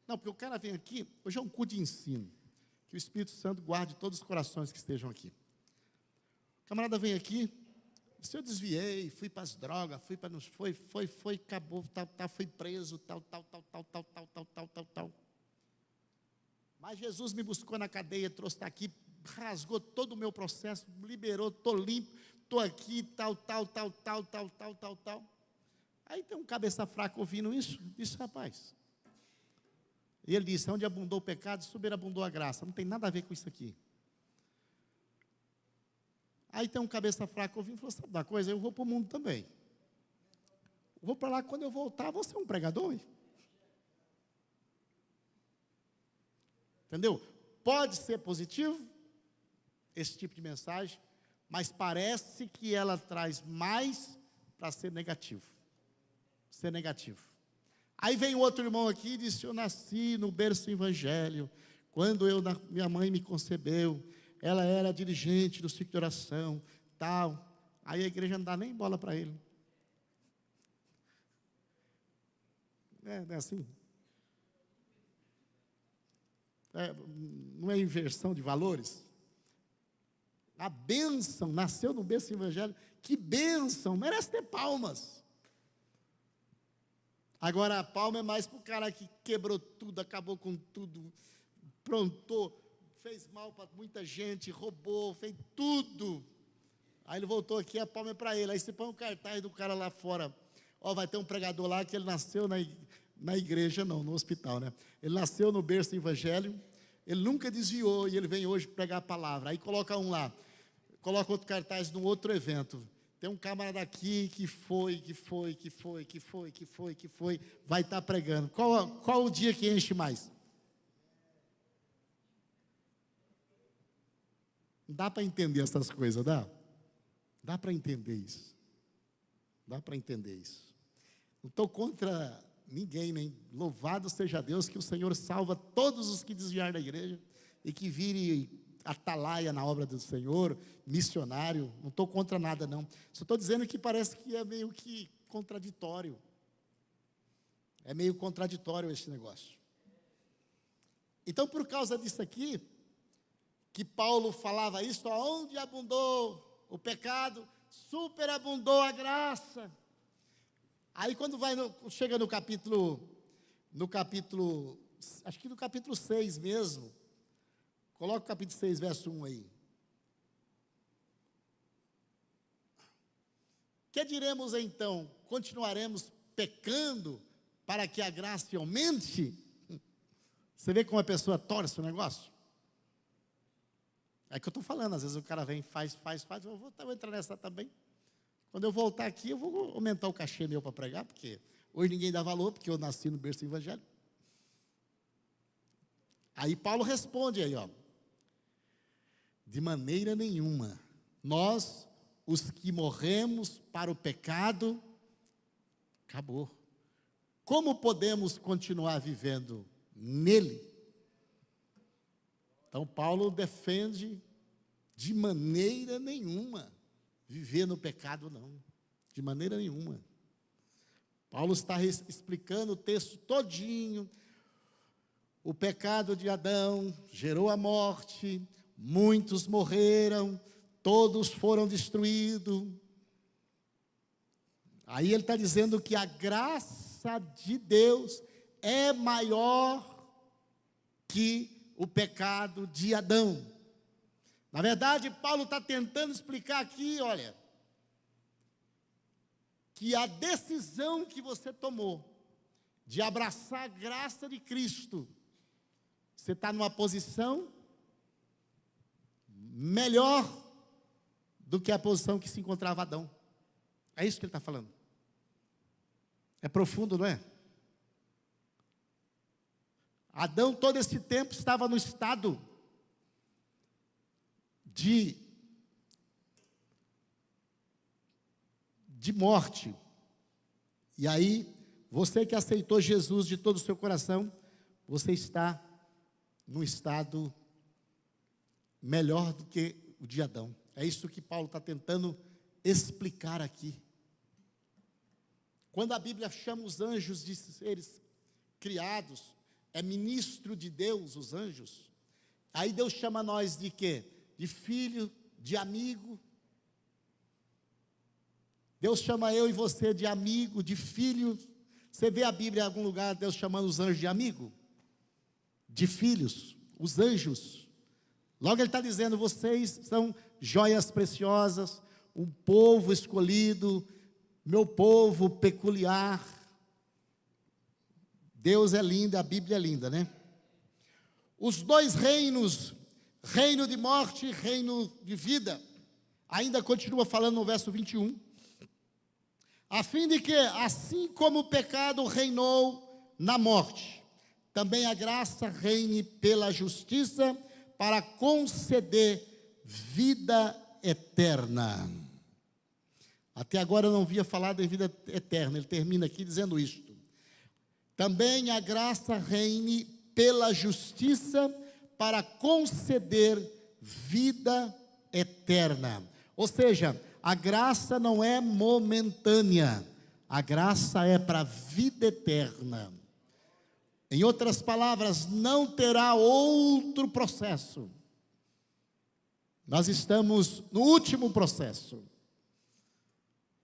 Não, porque o cara vem aqui, hoje é um culto de ensino, que o Espírito Santo guarde todos os corações que estejam aqui. O camarada vem aqui, se eu desviei, fui para as drogas, fui para, foi, acabou, fui preso, tal. Mas Jesus me buscou na cadeia, trouxe aqui, rasgou todo o meu processo, liberou, estou limpo, estou aqui, tal. Aí tem um cabeça fraca ouvindo isso, disse, rapaz. E ele disse, onde abundou o pecado, superabundou a graça. Não tem nada a ver com isso aqui. Aí tem um cabeça fraca ouvindo e falou, sabe uma coisa, eu vou para o mundo também. Eu vou para lá, quando eu voltar, vou ser um pregador. Hein? Entendeu? Pode ser positivo, esse tipo de mensagem, mas parece que ela traz mais para ser negativo. Ser negativo. Aí vem outro irmão aqui e disse: eu nasci no berço do evangelho. Quando minha mãe me concebeu, ela era dirigente do ciclo de oração, tal. Aí a igreja não dá nem bola para ele. Não é assim? Não é inversão de valores? A bênção, nasceu no berço do evangelho, que bênção, merece ter palmas. Agora a palma é mais para o cara que quebrou tudo, acabou com tudo, prontou, fez mal para muita gente, roubou, fez tudo. Aí ele voltou aqui, a palma é para ele. Aí você põe um cartaz do cara lá fora. Ó, vai ter um pregador lá que ele nasceu na igreja, não, no hospital, né? Ele nasceu no berço do evangelho, ele nunca desviou e ele vem hoje pregar a palavra. Aí coloca um lá, coloca outro cartaz num outro evento. Tem um camarada aqui que foi, vai estar pregando. Qual o dia que enche mais? Dá para entender essas coisas, dá? Dá para entender isso. Dá para entender isso. Não estou contra ninguém, nem louvado seja Deus que o Senhor salva todos os que desviaram da igreja e que vire atalaia na obra do Senhor, missionário. Não estou contra nada, não. Só estou dizendo que parece que é meio que contraditório. É meio contraditório esse negócio. Então, por causa disso aqui, que Paulo falava isso, onde abundou o pecado, superabundou a graça. Aí quando chega no capítulo, acho que no capítulo 6 mesmo, coloca o capítulo 6, verso 1 aí. Que diremos então? Continuaremos pecando para que a graça aumente? Você vê como a pessoa torce o negócio? É que eu estou falando, às vezes o cara vem, faz, eu vou entrar nessa também. Quando eu voltar aqui, eu vou aumentar o cachê meu para pregar, porque hoje ninguém dá valor, porque eu nasci no berço do evangelho. Aí Paulo responde aí, ó. De maneira nenhuma, nós, os que morremos para o pecado, acabou. Como podemos continuar vivendo nele? Então Paulo defende de maneira nenhuma viver no pecado, não. De maneira nenhuma. Paulo está explicando o texto todinho. O pecado de Adão gerou a morte, muitos morreram, todos foram destruídos. Aí ele está dizendo que a graça de Deus é maior que o pecado de Adão. Na verdade, Paulo está tentando explicar aqui, olha, que a decisão que você tomou de abraçar a graça de Cristo, você está numa posição melhor do que a posição que se encontrava Adão. É isso que ele está falando. É profundo, não é? Adão, todo esse tempo, estava no estado de morte. E aí, você que aceitou Jesus de todo o seu coração, você está num estado melhor do que o de Adão. É isso que Paulo está tentando explicar aqui. Quando a Bíblia chama os anjos de seres criados, é ministro de Deus, os anjos. Aí Deus chama nós de quê? De filho, de amigo. Deus chama eu e você de amigo, de filho. Você vê a Bíblia em algum lugar, Deus chamando os anjos de amigo? De filhos, os anjos. Logo ele está dizendo, vocês são joias preciosas, um povo escolhido, meu povo peculiar. Deus é lindo, a Bíblia é linda, né? Os dois reinos, reino de morte e reino de vida, ainda continua falando no verso 21, a fim de que, assim como o pecado reinou na morte, também a graça reine pela justiça para conceder vida eterna. Até agora eu não havia falado em vida eterna, ele termina aqui dizendo isto. também a graça reine pela justiça para conceder vida eterna. Ou seja, a graça não é momentânea, a graça é para a vida eterna. Em outras palavras, não terá outro processo. Nós estamos no último processo.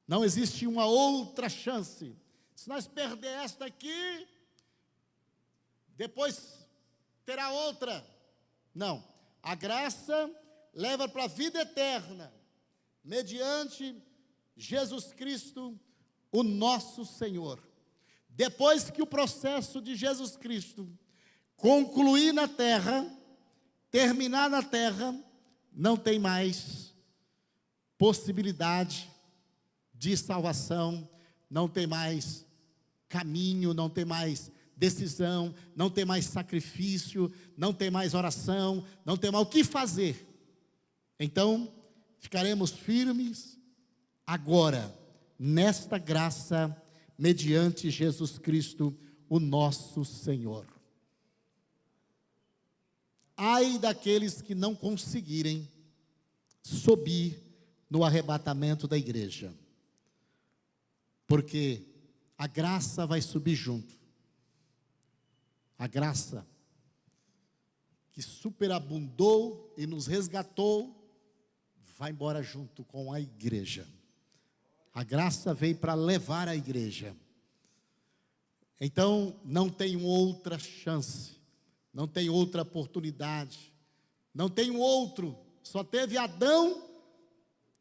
Não existe uma outra chance. Se nós perder esta aqui, depois terá outra. Não. A graça leva para a vida eterna, mediante Jesus Cristo, o nosso Senhor. Depois que o processo de Jesus Cristo concluir na terra, terminar na terra, não tem mais possibilidade de salvação, não tem mais caminho, não tem mais decisão, não tem mais sacrifício, não tem mais oração, não tem mais o que fazer. Então, ficaremos firmes agora, nesta graça, mediante Jesus Cristo, o nosso Senhor. Ai daqueles que não conseguirem subir no arrebatamento da igreja, porque a graça vai subir junto. A graça que superabundou e nos resgatou, vai embora junto com a igreja. A graça veio para levar a igreja. Então, não tem outra chance, não tem outra oportunidade, não tem outro. Só teve Adão,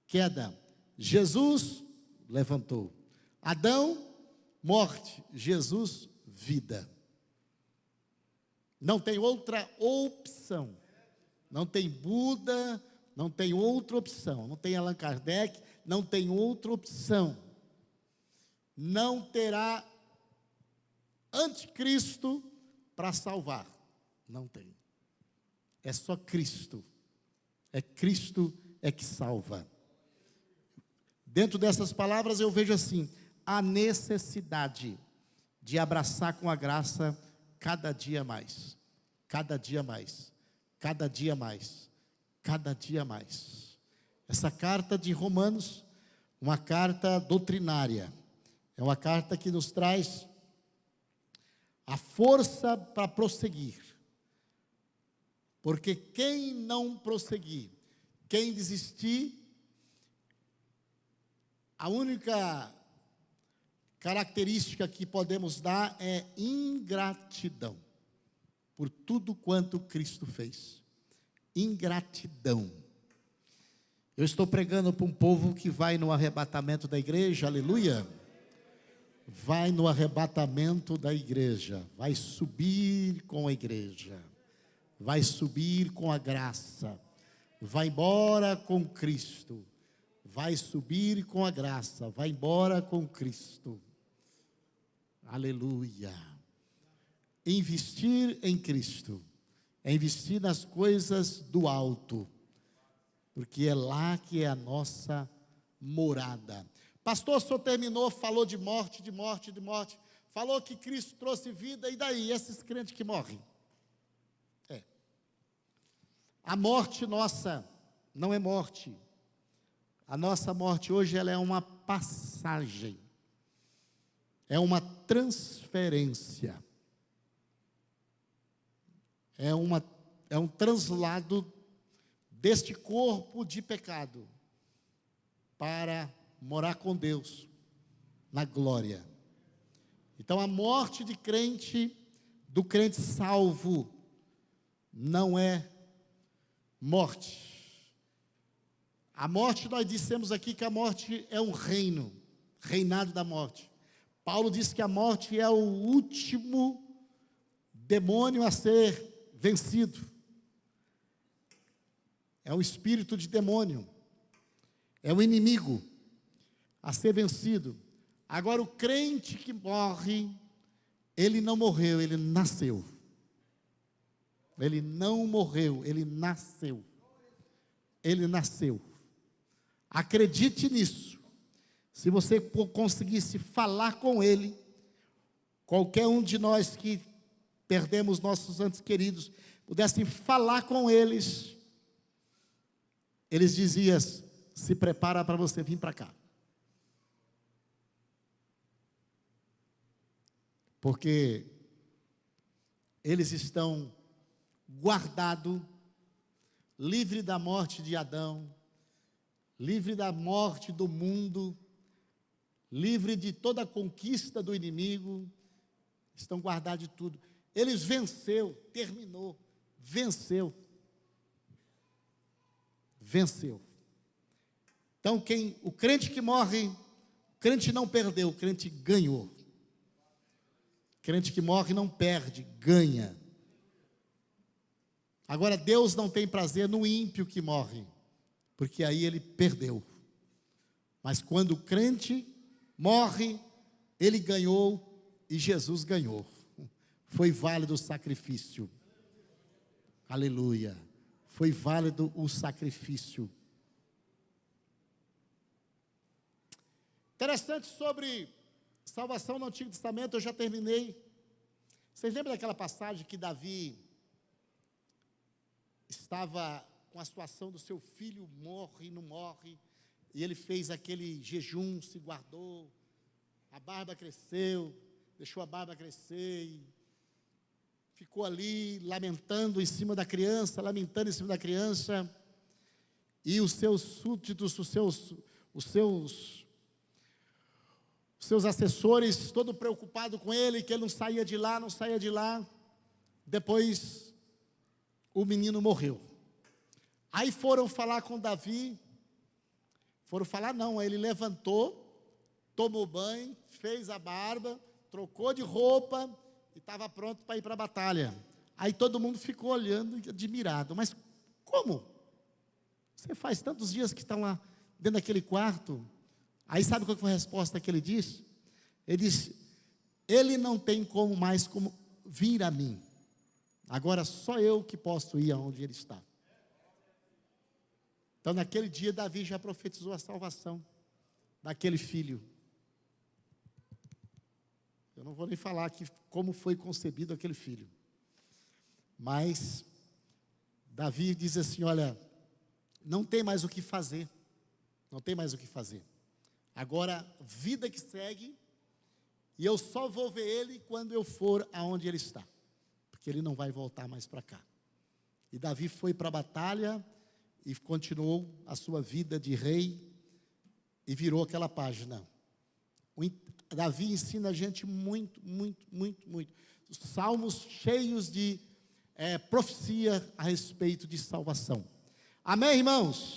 queda. Jesus levantou. Adão, morte. Jesus, vida. Não tem outra opção. Não tem Buda, não tem outra opção. Não tem Allan Kardec, não tem outra opção. Não terá anticristo para salvar. Não tem. É só Cristo. É Cristo é que salva. Dentro dessas palavras eu vejo assim, a necessidade de abraçar com a graça cada dia mais. Cada dia mais. Cada dia mais. Cada dia mais. Essa carta de Romanos, uma carta doutrinária, é uma carta que nos traz a força para prosseguir. Porque quem não prosseguir, quem desistir, a única característica que podemos dar é ingratidão, por tudo quanto Cristo fez. Ingratidão. Eu estou pregando para um povo que vai no arrebatamento da igreja, aleluia. Vai no arrebatamento da igreja, vai subir com a igreja, vai subir com a graça, vai embora com Cristo, vai subir com a graça, vai embora com Cristo, aleluia. Investir em Cristo é investir nas coisas do alto, porque é lá que é a nossa morada. Pastor, o senhor terminou, falou de morte, de morte, de morte, falou que Cristo trouxe vida, e daí, esses crentes que morrem? A morte nossa não é morte. A nossa morte hoje ela é uma passagem, é uma transferência, é um translado deste corpo de pecado para morar com Deus na glória. Então a morte de crente, do crente salvo, não é morte. A morte, nós dissemos aqui que a morte é um reino, reinado da morte. Paulo disse que a morte é o último demônio a ser vencido. É o espírito de demônio, é o inimigo a ser vencido. Agora o crente que morre, ele não morreu, ele nasceu. Ele não morreu, ele nasceu. Ele nasceu. Acredite nisso. Se você conseguisse falar com ele, qualquer um de nós que perdemos nossos entes queridos, pudessem falar com eles, eles diziam: se prepara para você vir para cá. Porque eles estão guardados, livre da morte de Adão, livre da morte do mundo, livre de toda a conquista do inimigo, estão guardados de tudo. Eles venceu, terminou, venceu. Venceu. Então o crente que morre, o crente não perdeu, o crente ganhou. O crente que morre não perde, ganha. Agora Deus não tem prazer no ímpio que morre, porque aí ele perdeu. Mas quando o crente morre, ele ganhou e Jesus ganhou. Foi válido o sacrifício. Aleluia. Foi válido o sacrifício. Interessante sobre salvação no Antigo Testamento, eu já terminei. Vocês lembram daquela passagem que Davi estava com a situação do seu filho, morre, não morre, e ele fez aquele jejum, se guardou, a barba cresceu, deixou a barba crescer, e ficou ali lamentando em cima da criança, e os seus súditos, os seus assessores, todo preocupado com ele, que ele não saía de lá. Depois, o menino morreu. Aí foram falar com Davi, ele levantou, tomou banho, fez a barba, trocou de roupa, e estava pronto para ir para a batalha. Aí todo mundo ficou olhando, admirado. Mas como? Você faz tantos dias que estão lá dentro daquele quarto. Aí sabe qual foi a resposta que ele disse? Ele disse: ele não tem mais como vir a mim. Agora só eu que posso ir aonde ele está. Então naquele dia Davi já profetizou a salvação daquele filho. Eu não vou nem falar aqui como foi concebido aquele filho. Mas Davi diz assim: olha, não tem mais o que fazer. Não tem mais o que fazer. Agora, vida que segue, e eu só vou ver ele quando eu for aonde ele está. Porque ele não vai voltar mais para cá. E Davi foi para a batalha e continuou a sua vida de rei e virou aquela página. Davi ensina a gente muito. Os salmos cheios de profecia a respeito de salvação. Amém, irmãos?